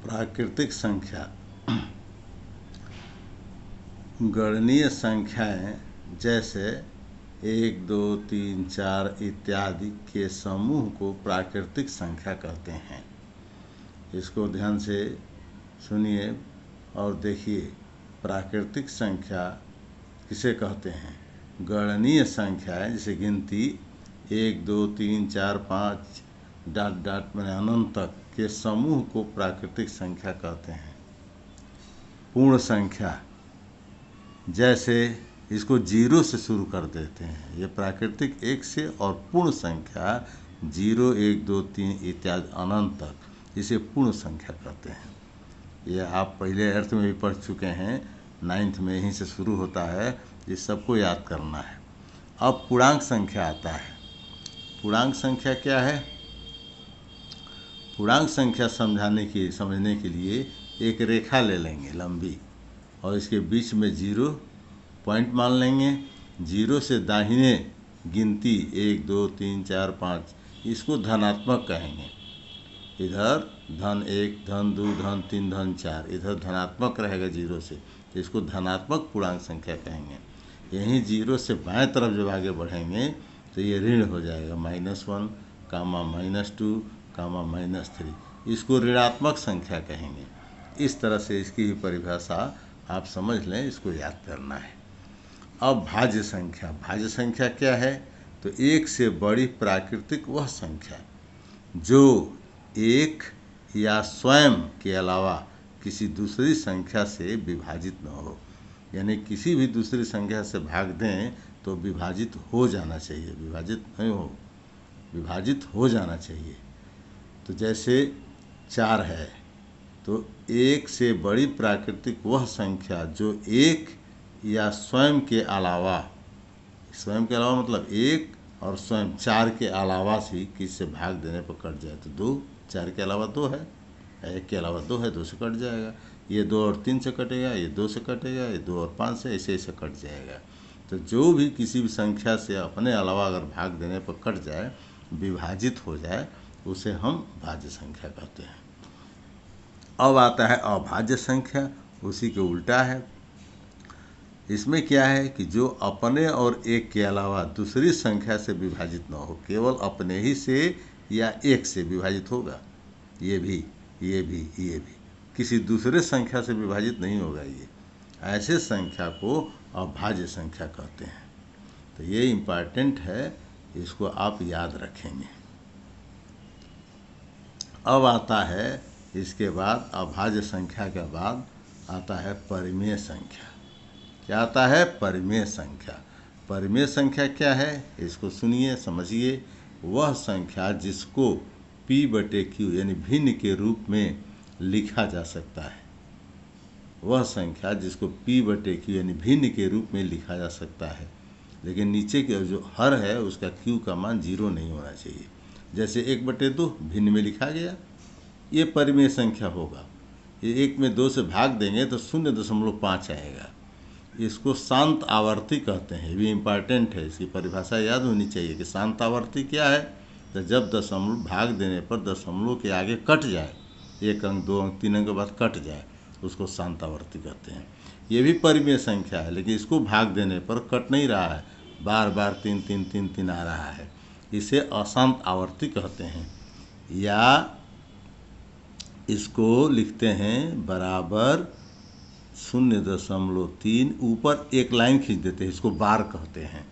प्राकृतिक संख्या गणनीय संख्याएं जैसे 1, 2, 3, 4 इत्यादि के समूह को प्राकृतिक संख्या कहते हैं। इसको ध्यान से सुनिए और देखिए। प्राकृतिक संख्या किसे कहते हैं? गणनीय संख्याएं जैसे गिनती 1, 2, 3, 4, 5 डॉट डॉट मैंने अनंत तक के समूह को प्राकृतिक संख्या कहते हैं। पूर्ण संख्या जैसे इसको 0 से शुरू कर देते हैं, ये प्राकृतिक 1 से, और पूर्ण संख्या 0, 1, 2, 3 इत्यादि अनंत तक, इसे पूर्ण संख्या कहते हैं। ये आप पहले अर्थ में भी पढ़ चुके हैं, 9th में यहीं से शुरू होता है, ये सबको याद करना है। अब पूर्णांक संख्या आता है। पूर्णांक संख्या क्या है? पूर्णांक संख्या समझने के लिए एक रेखा ले लेंगे लंबी, और इसके बीच में 0 पॉइंट मान लेंगे। 0 से दाहिने गिनती 1, 2, 3, 4, 5, इसको धनात्मक कहेंगे। इधर धन 1, धन 2, धन 3, धन 4, इधर धनात्मक रहेगा 0 से, इसको धनात्मक पूर्णांक संख्या कहेंगे। यहीं 0 से बाएं तरफ जब आगे बढ़ेंगे तो ये ऋण हो जाएगा, -1, -2, -3, इसको ऋणात्मक संख्या कहेंगे। इस तरह से इसकी ही परिभाषा आप समझ लें, इसको याद करना है। अब भाज्य संख्या। भाज्य संख्या क्या है? तो 1 से बड़ी प्राकृतिक वह संख्या जो 1 या स्वयं के अलावा किसी दूसरी संख्या से विभाजित न हो, यानी किसी भी दूसरी संख्या से भाग दें तो विभाजित हो जाना चाहिए, विभाजित नहीं हो, विभाजित हो जाना चाहिए। तो जैसे 4 है, तो 1 से बड़ी प्राकृतिक वह संख्या जो 1 या स्वयं के अलावा मतलब 1 और स्वयं 4 के अलावा से किसी से भाग देने पर कट जाए। तो 2, 4 के अलावा 2 है, 1 के अलावा 2 है, 2 से कट जाएगा। ये 2 और 3 से कटेगा, ये 2 से कटेगा, ये 2 और 5 से, ऐसे ऐसे कट जाएगा। तो जो भी किसी भी संख्या से अपने अलावा अगर भाग देने पर कट जाए, विभाजित हो जाए, उसे हम भाज्य संख्या कहते हैं। अब आता है अभाज्य संख्या, उसी के उल्टा है। इसमें क्या है कि जो अपने और 1 के अलावा दूसरी संख्या से विभाजित न हो, केवल अपने ही से या 1 से विभाजित होगा। ये भी, किसी दूसरे संख्या से विभाजित नहीं होगा। ये ऐसे संख्या को अभाज्य संख्या कहते हैं। तो ये इम्पॉर्टेंट है, इसको आप याद रखेंगे। अब आता है इसके बाद, अभाज्य संख्या के बाद आता है परिमेय संख्या। क्या आता है? परिमेय संख्या। परिमेय संख्या क्या है? इसको सुनिए, समझिए। वह संख्या जिसको P/Q यानी भिन्न के रूप में लिखा जा सकता है। वह संख्या जिसको P/Q यानी भिन्न के रूप में लिखा जा सकता है, लेकिन नीचे के जो हर है उसका Q का मान 0 नहीं होना चाहिए। जैसे 1/2 भिन्न में लिखा गया, ये परिमेय संख्या होगा। ये 1 में 2 से भाग देंगे तो 0.5 आएगा। इसको शांत आवर्ती कहते हैं। ये भी इम्पॉर्टेंट है, इसकी परिभाषा याद होनी चाहिए कि शांत आवर्ती क्या है। तो जब दशमलव भाग देने पर दशमलव के आगे कट जाए, 1 अंक, 2 अंक, 3 अंक के बाद कट जाए, उसको शांत आवर्ती कहते हैं। ये भी परिमेय संख्या है, लेकिन इसको भाग देने पर कट नहीं रहा है, बार बार 3, 3, 3, 3 आ रहा है, इसे अशांत आवर्ती कहते हैं। या इसको लिखते हैं बराबर 0.3, ऊपर एक लाइन खींच देते हैं, इसको बार कहते हैं।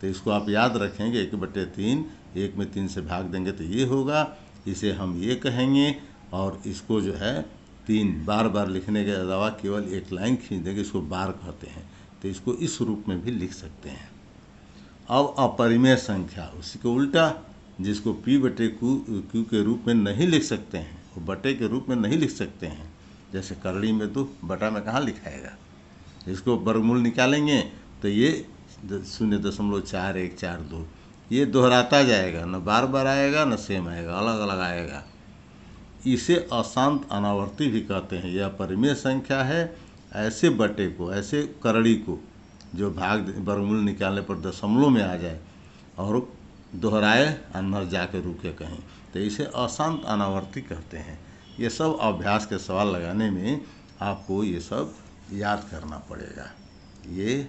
तो इसको आप याद रखेंगे, 1/3, 1 में 3 से भाग देंगे तो ये होगा, इसे हम ये कहेंगे। और इसको जो है 3 बार बार लिखने के अलावा केवल एक लाइन खींच देंगे, इसको बार कहते हैं। तो इसको इस रूप में भी लिख सकते हैं। अब अपरिमेय संख्या, उसी को उल्टा, जिसको P/Q के रूप में नहीं लिख सकते हैं, वो बटे के रूप में नहीं लिख सकते हैं। जैसे करड़ी में 2, बटा में कहाँ लिखाएगा। इसको वर्गमूल निकालेंगे तो ये 0.4142, ये दोहराता जाएगा, न बार बार आएगा न सेम आएगा, अलग अलग आएगा। इसे अशांत अनावर्ती भी कहते हैं। यह परिमेय संख्या है। ऐसे बटे को, ऐसे करड़ी को जो वर्गमूल निकालने पर दशमलव में आ जाए और दोहराए, अंदर जाके रुके कहीं, तो इसे अशांत अनावर्ती कहते हैं। ये सब अभ्यास के सवाल लगाने में आपको ये सब याद करना पड़ेगा। ये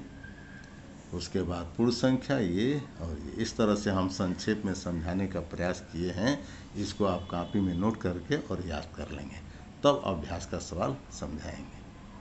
उसके बाद पूर्ण संख्या ये और ये, इस तरह से हम संक्षेप में समझाने का प्रयास किए हैं। इसको आप कॉपी में नोट करके और याद कर लेंगे, तब अभ्यास का सवाल समझाएंगे।